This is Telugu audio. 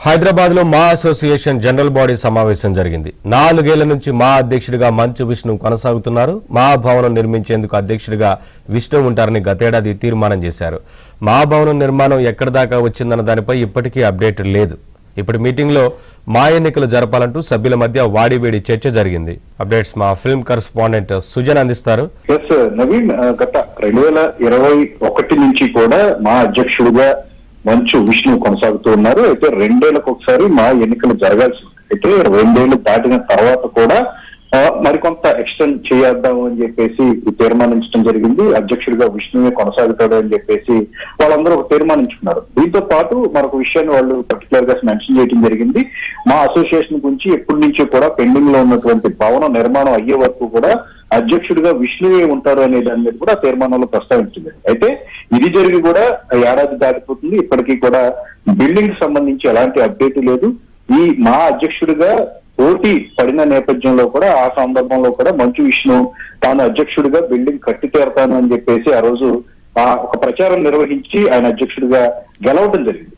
హైదరాబాద్ లో మా అసోసియేషన్ జనరల్ బాడీ సమావేశం జరిగింది. 4 ఏళ్ల నుంచి మా అధ్యక్షుడిగా మంచు విష్ణు కొనసాగుతున్నారు. మా భవనం నిర్మించేందుకు అధ్యక్షుడిగా విష్ణు ఉంటారని గతేడాది తీర్మానం చేశారు. మా భవనం నిర్మాణం ఎక్కడి దాకా వచ్చిందన్న దానిపై ఇప్పటికీ అప్డేట్ లేదు. ఇప్పుడు మీటింగ్ లో మా ఎన్నికలు జరపాలంటూ సభ్యుల మధ్య వాడివేడి చర్చ జరిగింది. అప్డేట్స్ మా ఫిల్మ్ కరెస్పాండెంట్ సుజన్ అందిస్తారు. నవీన్, గత 2021 నుంచి కూడా మా అధ్యక్షుడిగా మంచు విష్ణు కొనసాగుతూ ఉన్నారు. అయితే 2 ఏళ్లకు ఒకసారి మా ఎన్నికలు జరగాల్సి అయితే 2 ఏళ్లు దాటిన తర్వాత కూడా మరికొంత ఎక్స్టెండ్ చేద్దాం అని చెప్పేసి తీర్మానించడం జరిగింది. అధ్యక్షుడిగా విష్ణువే కొనసాగుతాడు అని చెప్పేసి వాళ్ళందరూ ఒక తీర్మానించుకున్నారు. దీంతో పాటు మరొక విషయాన్ని వాళ్ళు పర్టికులర్ గా మెన్షన్ చేయడం జరిగింది. మా అసోసియేషన్ గురించి ఎప్పటి నుంచో కూడా పెండింగ్ లో ఉన్నటువంటి భవన నిర్మాణం అయ్యే వరకు కూడా అధ్యక్షుడిగా విష్ణువే ఉంటారు అనే దాని మీద కూడా తీర్మానంలో ప్రస్తావించింది. అయితే ఇది జరిగి కూడా ఏడాది దాటిపోతుంది. ఇప్పటికీ కూడా బిల్డింగ్ సంబంధించి ఎలాంటి అప్డేట్ లేదు. ఈ మా అధ్యక్షుడిగా పోటీ పడిన నేపథ్యంలో కూడా ఆ సందర్భంలో కూడా మంచు విష్ణు తాను అధ్యక్షుడిగా బిల్డింగ్ కట్టి తీరతాను అని చెప్పేసి ఆ రోజు ఒక ప్రచారం నిర్వహించి ఆయన అధ్యక్షుడిగా గెలవడం జరిగింది.